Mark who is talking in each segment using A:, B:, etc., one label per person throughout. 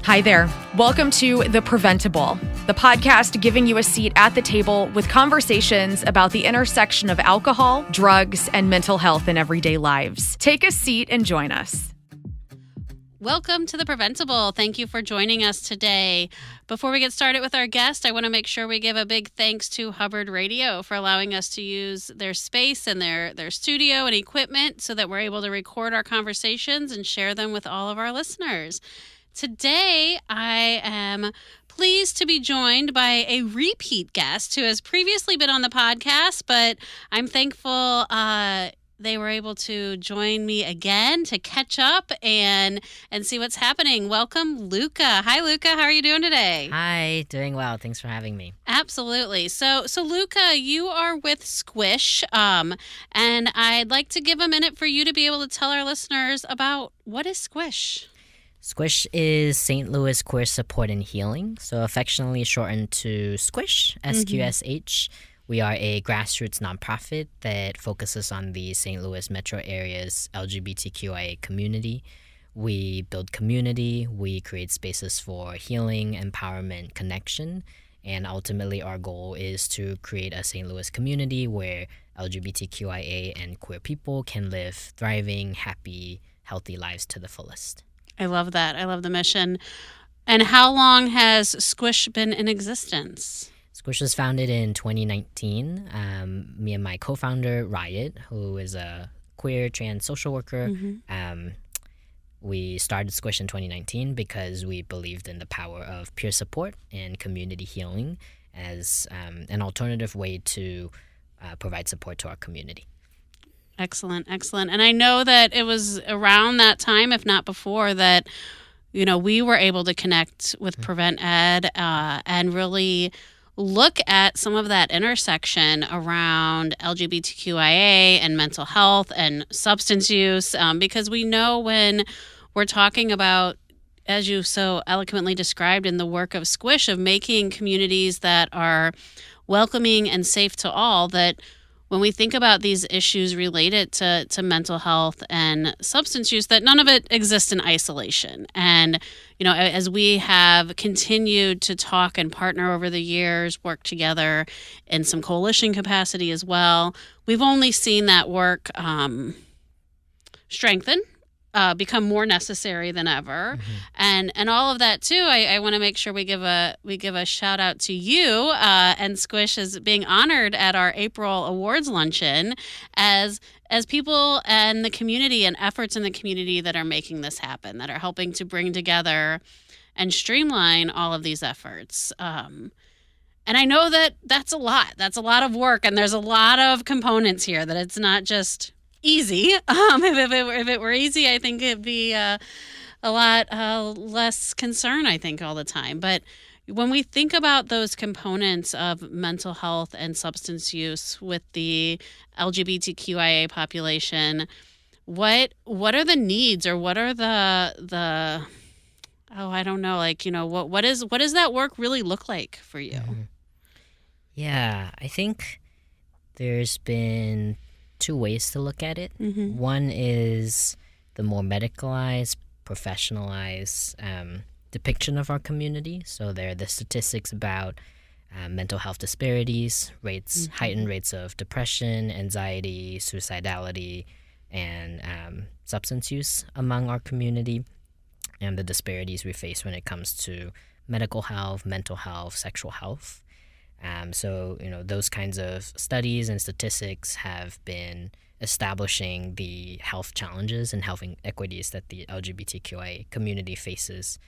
A: Hi there. Welcome to The PrevenTable, the podcast giving you a seat at the table with conversations about the intersection of alcohol, drugs, and mental health in everyday lives. Take a seat and join us.
B: Welcome to The PrevenTable. Thank you for joining us today. Before we get started with our guest, I want to make sure we give a big thanks to Hubbard Radio for allowing us to use their space and their studio and equipment so that we're able to record our conversations and share them with all of our listeners. Today, I am pleased to be joined by a repeat guest who has previously been on the podcast, but I'm thankful they were able to join me again to catch up and see what's happening. Welcome, Luka. Hi, Luka. How are you doing today?
C: Hi, doing well. Thanks for having me.
B: Absolutely. So Luka, you are with SQSH, and I'd like to give a minute for you to be able to tell our listeners about what is SQSH.
C: SQSH is St. Louis Queer Support and Healing, so affectionately shortened to SQSH, SQSH. We are a grassroots nonprofit that focuses on the St. Louis metro area's LGBTQIA community. We build community, we create spaces for healing, empowerment, connection, and ultimately our goal is to create a St. Louis community where LGBTQIA and queer people can live thriving, happy, healthy lives to the fullest.
B: I love that. I love the mission. And how long has SQSH been in existence?
C: SQSH was founded in 2019. Me and my co-founder, Riot, who is a queer trans social worker, we started SQSH in 2019 because we believed in the power of peer support and community healing as an alternative way to provide support to our community.
B: Excellent. And I know that it was around that time, if not before, that, we were able to connect with Prevent+Ed and really look at some of that intersection around LGBTQIA and mental health and substance use, because we know when we're talking about, as you so eloquently described in the work of SQSH, of making communities that are welcoming and safe to all, that when we think about these issues related to mental health and substance use, that none of it exists in isolation. And, as we have continued to talk and partner over the years, work together in some coalition capacity as well, we've only seen that work strengthen, become more necessary than ever. And all of that too, I want to make sure we give a shout out to you and SQSH as being honored at our April Awards luncheon as people and the community and efforts in the community that are making this happen, that are helping to bring together and streamline all of these efforts. And I know that that's a lot. That's a lot of work, and there's a lot of components here, that it's not just easy. If it were easy, I think it'd be a lot less concern, I think, all the time. But when we think about those components of mental health and substance use with the LGBTQIA population, what are the needs, or what are the I don't know, what does that work really look like for you?
C: Yeah, I think there's been two ways to look at it. One is the more medicalized, professionalized depiction of our community. So there are the statistics about mental health disparities, heightened rates of depression, anxiety, suicidality, and substance use among our community, and the disparities we face when it comes to medical health, mental health, sexual health. So, those kinds of studies and statistics have been establishing the health challenges and health inequities that the LGBTQIA community faces,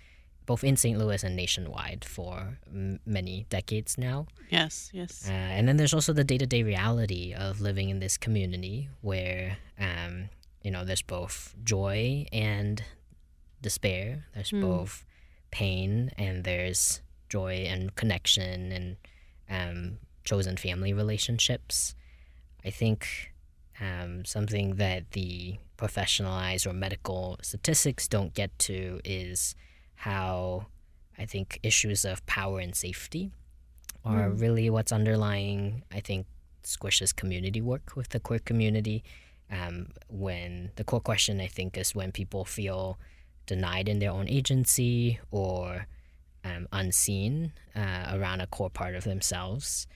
C: both in St. Louis and nationwide, for many decades now.
B: Yes.
C: And then there's also the day-to-day reality of living in this community where, there's both joy and despair. There's both pain, and there's joy and connection and chosen family relationships. I think something that the professionalized or medical statistics don't get to is how I think issues of power and safety are really what's underlying, I think, SQSH's community work with the queer community. When the core question, I think, is when people feel denied in their own agency or unseen around a core part of themselves.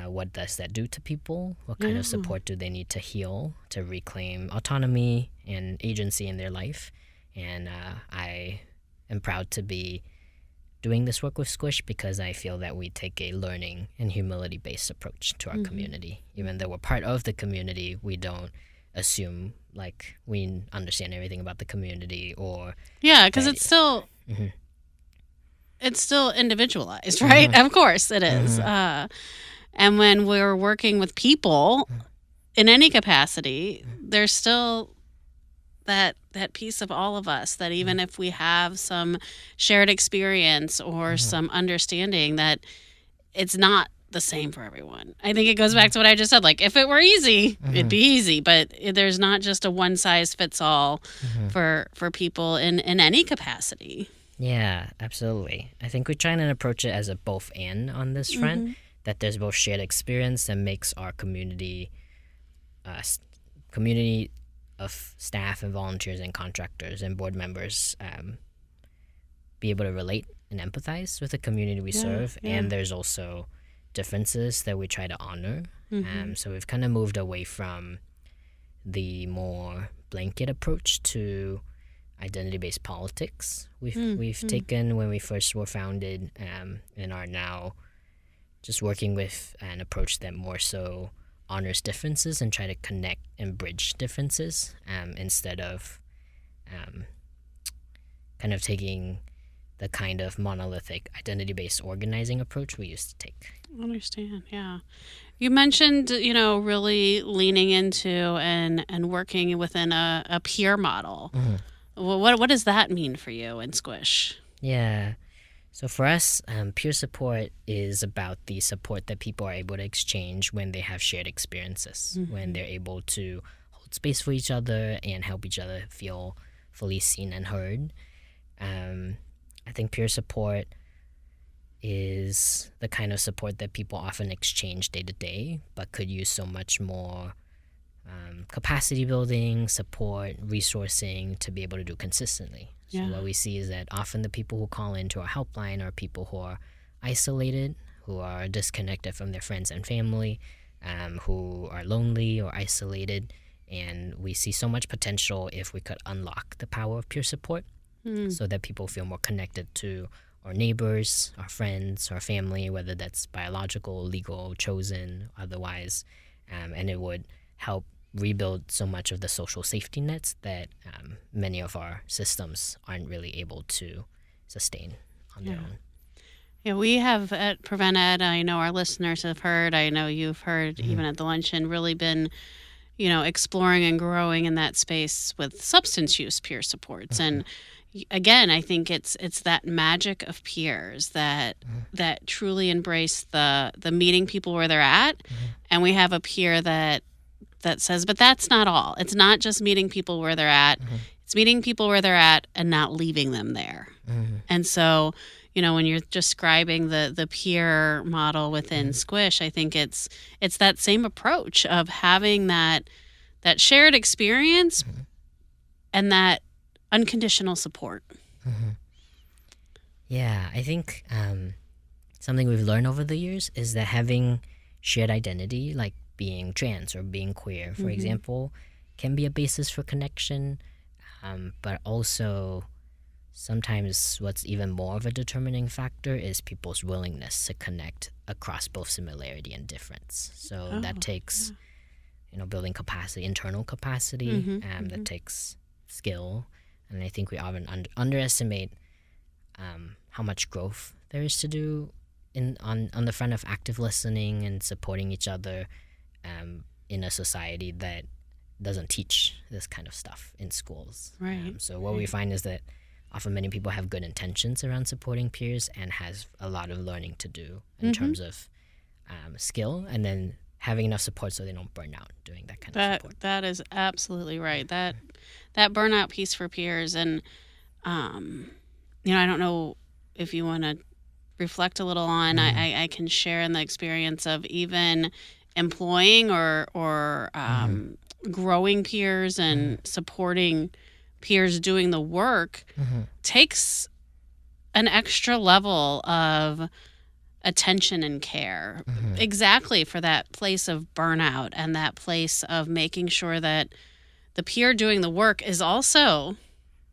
C: What does that do to people? What kind of support do they need to heal to reclaim autonomy and agency in their life? And I am proud to be doing this work with Squish because I feel that we take a learning and humility-based approach to our community. Even though we're part of the community, we don't assume like we understand everything about the community or...
B: Yeah, because it's still... It's still individualized, right? Of course it is. And when we're working with people in any capacity, there's still that piece of all of us that even if we have some shared experience or some understanding, that it's not the same for everyone. I think it goes back to what I just said. Like, if it were easy, it'd be easy. But there's not just a one-size-fits-all for people in any capacity.
C: Yeah, absolutely. I think we're trying to approach it as a both and on this front. That there's both shared experience that makes our community of staff and volunteers and contractors and board members be able to relate and empathize with the community we serve. And there's also differences that we try to honor. So we've kind of moved away from the more blanket approach to identity-based politics we've taken when we first were founded, and are now just working with an approach that more so honors differences and try to connect and bridge differences, instead of kind of taking the kind of monolithic identity-based organizing approach we used to take.
B: I understand, yeah. You mentioned, really leaning into and working within a peer model. Well, what does that mean for you in Squish?
C: Yeah. So for us, peer support is about the support that people are able to exchange when they have shared experiences, when they're able to hold space for each other and help each other feel fully seen and heard. I think peer support is the kind of support that people often exchange day to day, but could use so much more capacity building, support, resourcing to be able to do consistently. So what we see is that often the people who call into our helpline are people who are isolated, who are disconnected from their friends and family, who are lonely or isolated. And we see so much potential if we could unlock the power of peer support so that people feel more connected to our neighbors, our friends, our family, whether that's biological, legal, chosen, otherwise. And it would help rebuild so much of the social safety nets that many of our systems aren't really able to sustain on their own.
B: Yeah, we have at Prevent+Ed, I know our listeners have heard, I know you've heard even at the luncheon, really been, exploring and growing in that space with substance use peer supports. And again, I think it's that magic of peers that truly embrace the meeting people where they're at. And we have a peer that says, but that's not all. It's not just meeting people where they're at. It's meeting people where they're at and not leaving them there. And so, when you're describing the peer model within Squish, I think it's that same approach of having that shared experience and that unconditional support.
C: Yeah, I think something we've learned over the years is that having shared identity, like being trans or being queer, for example, can be a basis for connection, but also sometimes what's even more of a determining factor is people's willingness to connect across both similarity and difference. So that takes, building capacity, internal capacity, that takes skill, and I think we often underestimate how much growth there is to do on the front of active listening and supporting each other in a society that doesn't teach this kind of stuff in schools.
B: Right.
C: So what we find is that often many people have good intentions around supporting peers and has a lot of learning to do in terms of skill, and then having enough support so they don't burn out doing that kind of support.
B: That is absolutely right. That burnout piece for peers, and I don't know if you want to reflect a little on. I can share in the experience of even employing or growing peers and supporting peers doing the work takes an extra level of attention and care exactly for that place of burnout and that place of making sure that the peer doing the work is also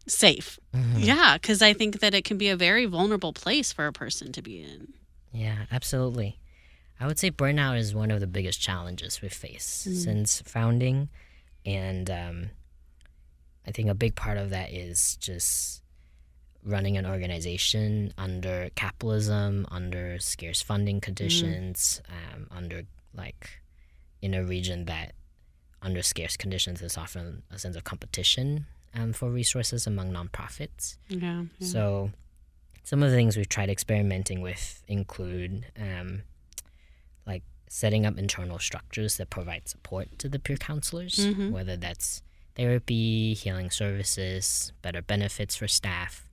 B: safe. Yeah, because I think that it can be a very vulnerable place for a person to be in.
C: Yeah, absolutely. I would say burnout is one of the biggest challenges we face since founding. And I think a big part of that is just running an organization under capitalism, under scarce funding conditions, in a region that under scarce conditions is often a sense of competition for resources among nonprofits.
B: Yeah.
C: So some of the things we've tried experimenting with include setting up internal structures that provide support to the peer counselors, whether that's therapy, healing services, better benefits for staff,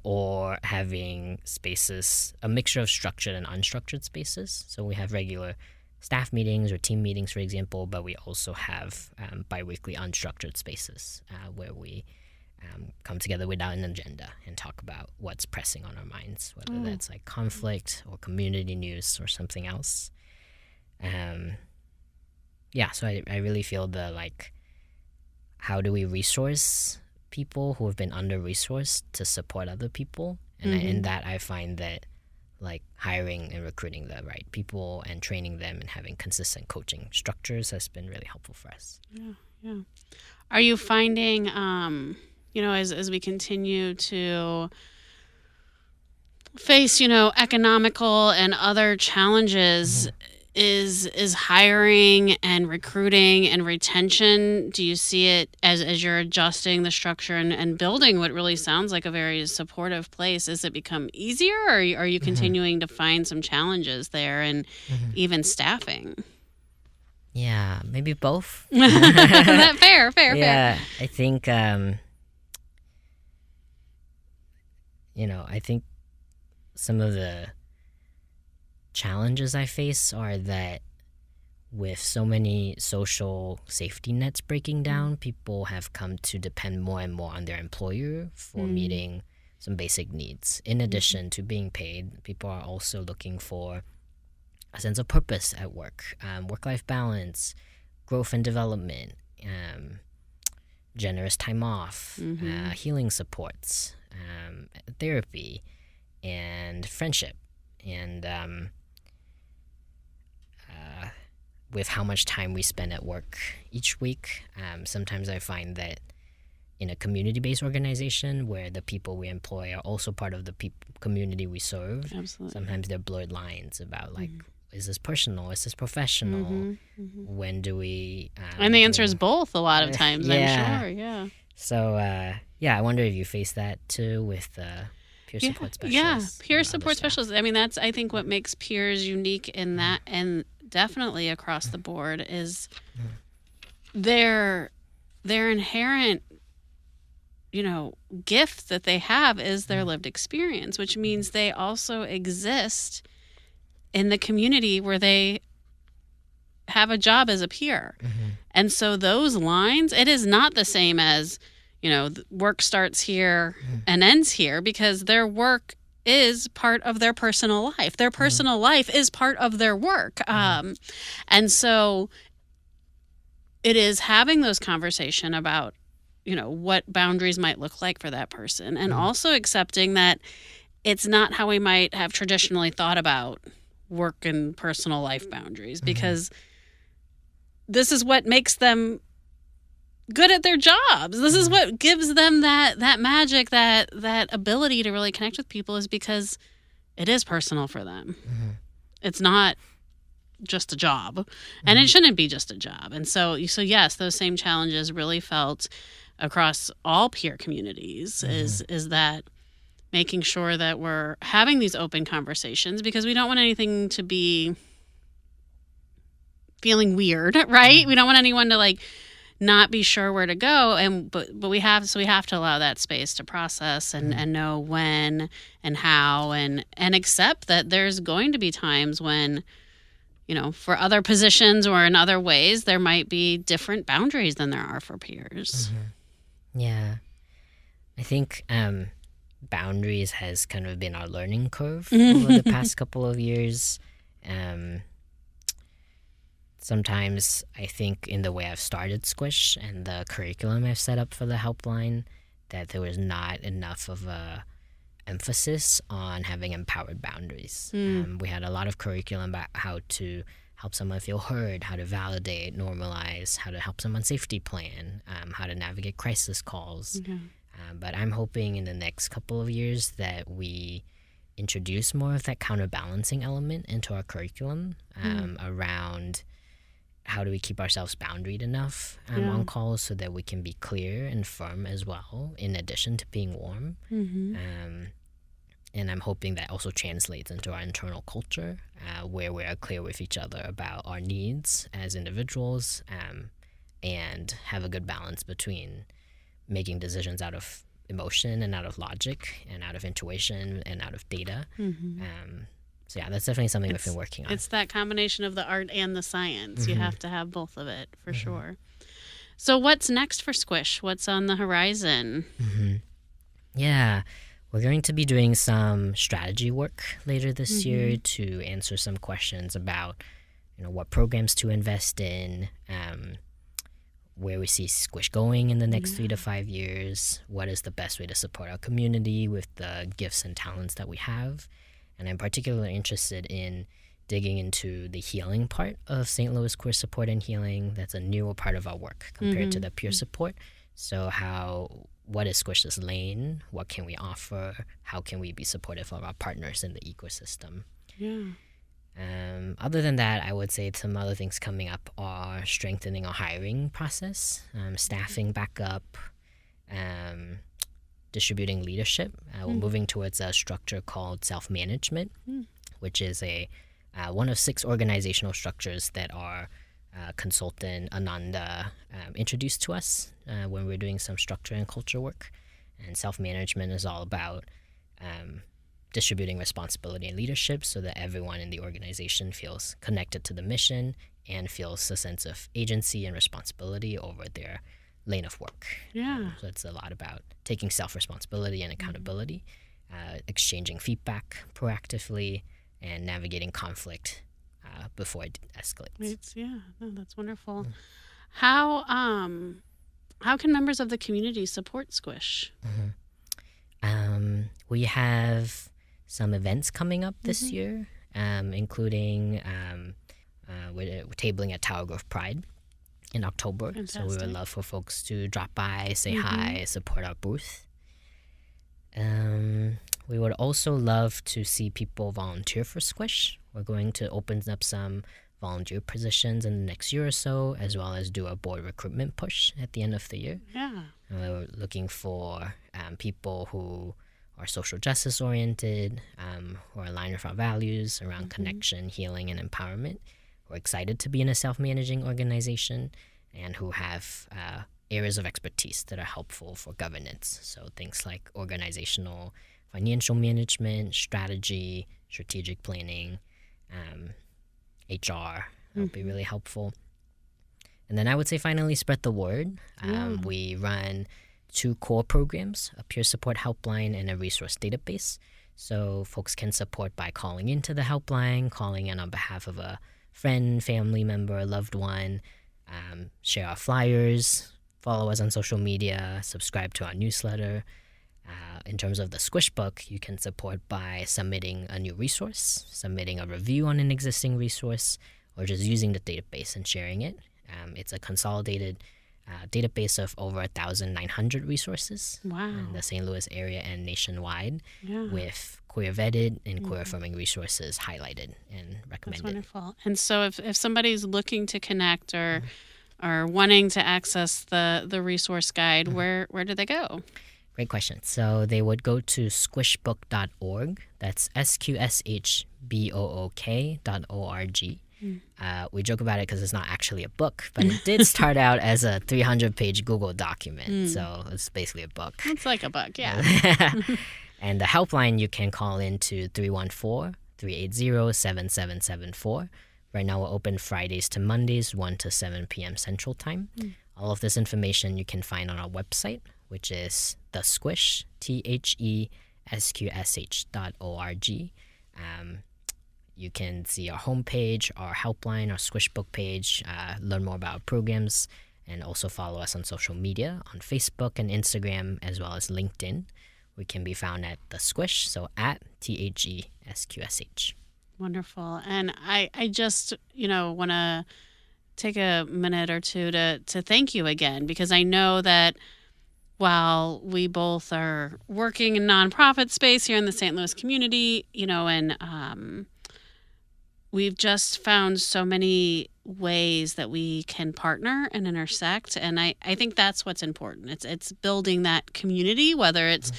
C: or having spaces, a mixture of structured and unstructured spaces. So we have regular staff meetings or team meetings, for example, but we also have bi-weekly unstructured spaces where we come together without an agenda and talk about what's pressing on our minds, whether that's like conflict or community news or something else. So I really feel how do we resource people who have been under-resourced to support other people? And in that I find that hiring and recruiting the right people and training them and having consistent coaching structures has been really helpful for us.
B: Yeah. Are you finding, as we continue to face, economical and other challenges, is hiring and recruiting and retention, do you see it as you're adjusting the structure and building what really sounds like a very supportive place? Has it become easier, or are you continuing to find some challenges there and even staffing?
C: Yeah, maybe both.
B: That fair.
C: Yeah, I think, I think some of the challenges I face are that with so many social safety nets breaking down, people have come to depend more and more on their employer for meeting some basic needs. In addition to being paid, people are also looking for a sense of purpose at work, work-life balance, growth and development, generous time off, healing supports, therapy, and friendship. And with how much time we spend at work each week, sometimes I find that in a community-based organization where the people we employ are also part of the community we serve,
B: Absolutely.
C: Sometimes there are blurred lines about is this personal, is this professional, when do we...
B: and the answer is both a lot of times, I'm sure, yeah.
C: So, I wonder if you face that too with peer support specialists.
B: Yeah, peer support specialists. I mean, that's, I think, what makes peers unique in that, and definitely across the board, is their inherent, gift that they have is their lived experience, which means they also exist in the community where they have a job as a peer. And so those lines, it is not the same as, work starts here and ends here, because their work is part of their personal life. Their personal life is part of their work. And so it is having those conversations about, what boundaries might look like for that person, and also accepting that it's not how we might have traditionally thought about work and personal life boundaries, because this is what makes them good at their jobs. This is what gives them that magic, that ability to really connect with people, is because it is personal for them. It's not just a job, and it shouldn't be just a job. And so yes, those same challenges really felt across all peer communities, is that making sure that we're having these open conversations, because we don't want anything to be feeling weird, right? We don't want anyone to not be sure where to go, but we have to allow that space to process and know when and how, and accept that there's going to be times when, for other positions or in other ways, there might be different boundaries than there are for peers.
C: Yeah. I think boundaries has kind of been our learning curve over the past couple of years. Sometimes I think in the way I've started Squish and the curriculum I've set up for the helpline, that there was not enough of a emphasis on having empowered boundaries. We had a lot of curriculum about how to help someone feel heard, how to validate, normalize, how to help someone safety plan, how to navigate crisis calls. But I'm hoping in the next couple of years that we introduce more of that counterbalancing element into our curriculum around how do we keep ourselves boundaried enough on calls so that we can be clear and firm as well, in addition to being warm. And I'm hoping that also translates into our internal culture, where we are clear with each other about our needs as individuals, and have a good balance between making decisions out of emotion and out of logic and out of intuition and out of data. So yeah, that's definitely something we've been working on.
B: It's that combination of the art and the science. You have to have both of it, for sure. So what's next for Squish? What's on the horizon?
C: Yeah, we're going to be doing some strategy work later this year to answer some questions about, what programs to invest in, where we see Squish going in the next 3 to 5 years, what is the best way to support our community with the gifts and talents that we have. And I'm particularly interested in digging into the healing part of St. Louis Queer Support and Healing. That's a newer part of our work compared to the peer support. So what is Squish's lane? What can we offer? How can we be supportive of our partners in the ecosystem? Other than that, I would say some other things coming up are strengthening our hiring process, staffing back up, distributing leadership. We're moving towards a structure called self-management, which is one of 6 organizational structures that our consultant Ananda introduced to us when we were doing some structure and culture work. And self-management is all about distributing responsibility and leadership so that everyone in the organization feels connected to the mission and feels a sense of agency and responsibility over their lane of work. So it's a lot about taking self-responsibility and accountability, exchanging feedback proactively, and navigating conflict before it escalates.
B: That's wonderful. How can members of the community support Squish?
C: We have some events coming up this year, including we're tabling at Tower Grove Pride in October.
B: Fantastic.
C: So we would love for folks to drop by, say hi, support our booth. We would also love to see people volunteer for Squish. We're going to open up some volunteer positions in the next year or so, as well as do a board recruitment push at the end of the year. We're looking for people who are social justice oriented, who are aligned with our values around connection, healing, and empowerment. We're excited to be in a self-managing organization and who have areas of expertise that are helpful for governance. So things like organizational financial management, strategy, strategic planning, HR will be really helpful. And then I would say finally spread the word. We run 2 core programs, a peer support helpline and a resource database. So folks can support by calling into the helpline, calling in on behalf of a friend, family member, loved one, share our flyers, follow us on social media, subscribe to our newsletter. In terms of the Squish book, you can support by submitting a new resource, submitting a review on an existing resource, or just using the database and sharing it. It's a consolidated database of over 1,900 resources in the St. Louis area and nationwide, with queer vetted and queer affirming resources highlighted and recommended.
B: That's wonderful. And so if somebody's looking to connect or wanting to access the resource guide, where do they go?
C: Great question. So they would go to squishbook.org. That's SQSHBOOK.org. We joke about it because it's not actually a book, but it did start out as a 300-page Google document. So it's basically a book.
B: It's like a book, yeah.
C: And the helpline, you can call into 314-380-7774. Right now we're open Fridays to Mondays, 1 to 7 p.m. Central Time. All of this information you can find on our website, which is the Squish, TheSQSH.org. You can see our homepage, our helpline, our Squish book page, learn more about our programs, and also follow us on social media on Facebook and Instagram, as well as LinkedIn. We can be found at the Squish, so at TheSQSH.
B: Wonderful. And I just, want to take a minute or two to thank you again, because I know that while we both are working in nonprofit space here in the St. Louis community, and we've just found so many ways that we can partner and intersect. And I think that's what's important. It's building that community, whether it's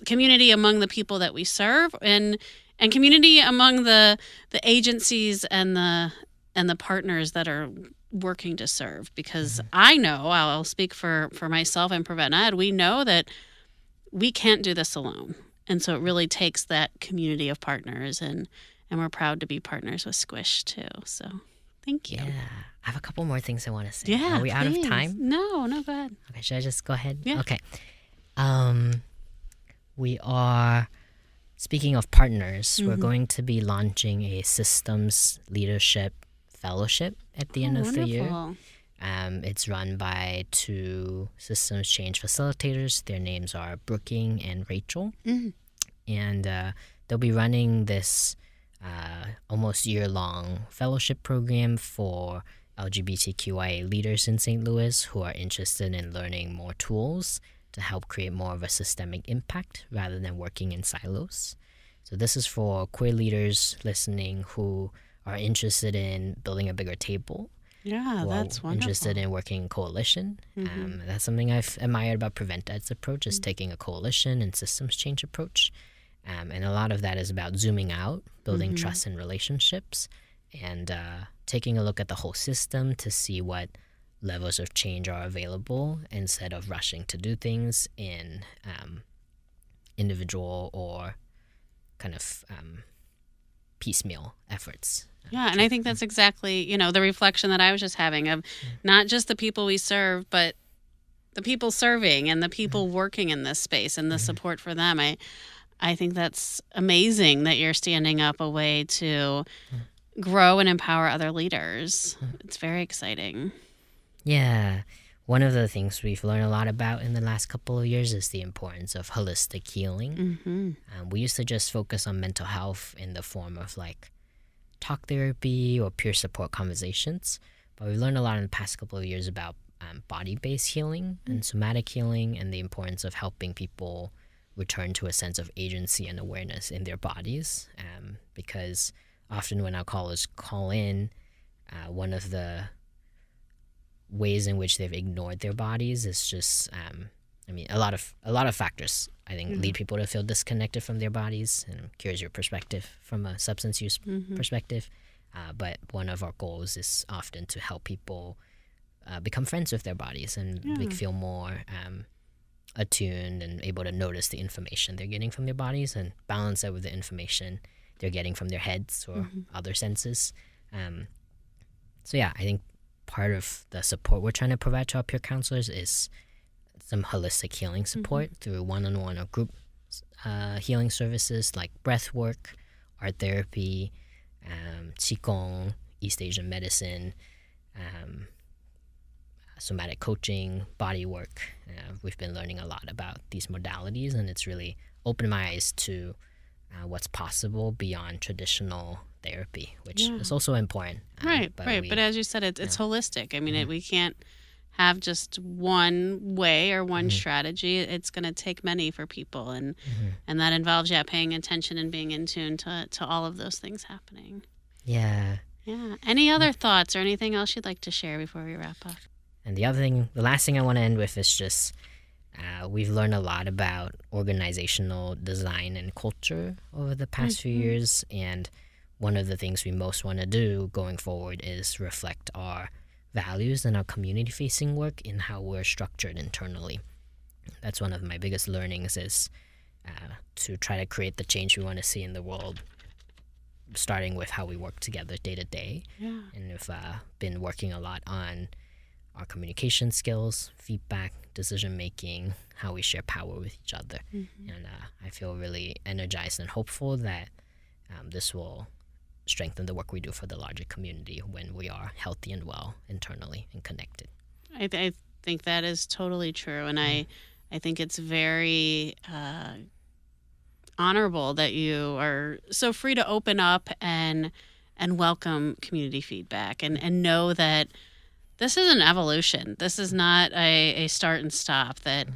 B: community among the people that we serve and community among the agencies and the partners that are working to serve. Because I know, I'll speak for myself and Prevent+Ed, we know that we can't do this alone. And so it really takes that community of partners, and we're proud to be partners with Squish too. So thank you.
C: Yeah. I have a couple more things I want to say.
B: Yeah,
C: Are we out of time?
B: No, go ahead.
C: Okay, should I just go ahead?
B: Yeah.
C: Okay. We are, speaking of partners, we're going to be launching a systems leadership fellowship at the end of the year. It's run by 2 systems change facilitators. Their names are Brooking and Rachel. And they'll be running this almost year-long fellowship program for LGBTQIA leaders in St. Louis who are interested in learning more tools to help create more of a systemic impact rather than working in silos. So this is for queer leaders listening who are interested in building a bigger table.
B: Yeah, that's wonderful.
C: Interested in working in coalition. That's something I've admired about PrevenTed's approach, is taking a coalition and systems change approach. And a lot of that is about zooming out, building trust and relationships, and taking a look at the whole system to see what levels of change are available instead of rushing to do things in individual or kind of piecemeal efforts.
B: Yeah, and I think that's exactly, the reflection that I was just having of not just the people we serve, but the people serving and the people working in this space and the support for them. I think that's amazing that you're standing up a way to grow and empower other leaders. It's very exciting.
C: Yeah. One of the things we've learned a lot about in the last couple of years is the importance of holistic healing. We used to just focus on mental health in the form of talk therapy or peer support conversations, but we've learned a lot in the past couple of years about body-based healing and somatic healing, and the importance of helping people return to a sense of agency and awareness in their bodies. Because often when our callers call in, one of the ways in which they've ignored their bodies is just, a lot of factors, I think, lead people to feel disconnected from their bodies. And I'm curious your perspective from a substance use perspective. But one of our goals is often to help people become friends with their bodies and feel more attuned and able to notice the information they're getting from their bodies and balance that with the information they're getting from their heads or other senses. So yeah, I think part of the support we're trying to provide to our peer counselors is some holistic healing support through one-on-one or group healing services like breath work, art therapy, qigong, East Asian medicine, somatic coaching, body work. We've been learning a lot about these modalities, and it's really opened my eyes to what's possible beyond traditional therapy, which is also important.
B: Right. But as you said, it's holistic. I mean, we can't have just one way or one strategy. It's going to take many for people, and that involves paying attention and being in tune to all of those things happening.
C: Yeah.
B: Any other thoughts or anything else you'd like to share before we wrap up?
C: And the last thing I want to end with is just we've learned a lot about organizational design and culture over the past few years, and one of the things we most want to do going forward is reflect our values and our community-facing work in how we're structured internally. That's one of my biggest learnings, is to try to create the change we want to see in the world, starting with how we work together day to day. And we've been working a lot on our communication skills, feedback, decision-making, how we share power with each other. And I feel really energized and hopeful that this will strengthen the work we do for the larger community when we are healthy and well internally and connected.
B: I think that is totally true. And I think it's very honorable that you are so free to open up and welcome community feedback and know that this is an evolution. This is not a start and stop, that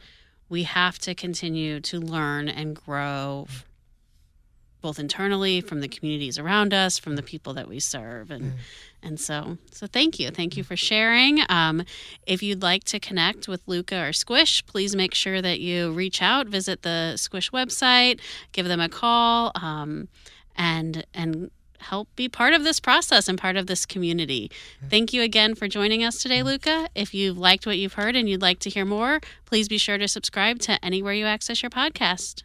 B: we have to continue to learn and grow both internally from the communities around us, from the people that we serve. And so thank you. Thank you for sharing. If you'd like to connect with Luka or Squish, please make sure that you reach out, visit the Squish website, give them a call, and help be part of this process and part of this community. Thank you again for joining us today, Luka. If you've liked what you've heard and you'd like to hear more, please be sure to subscribe to anywhere you access your podcast.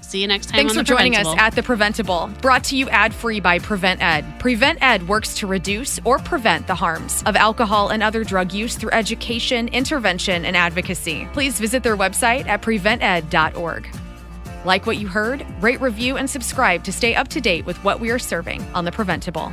B: See you next time.
A: Thanks
B: on
A: for
B: The
A: joining us
B: Preventable.
A: at The Preventable, brought to you ad-free by Prevent+Ed. Prevent+Ed works to reduce or prevent the harms of alcohol and other drug use through education, intervention, and advocacy. Please visit their website at PrevenTEd.org. Like what you heard? Rate, review, and subscribe to stay up to date with what we are serving on The Preventable.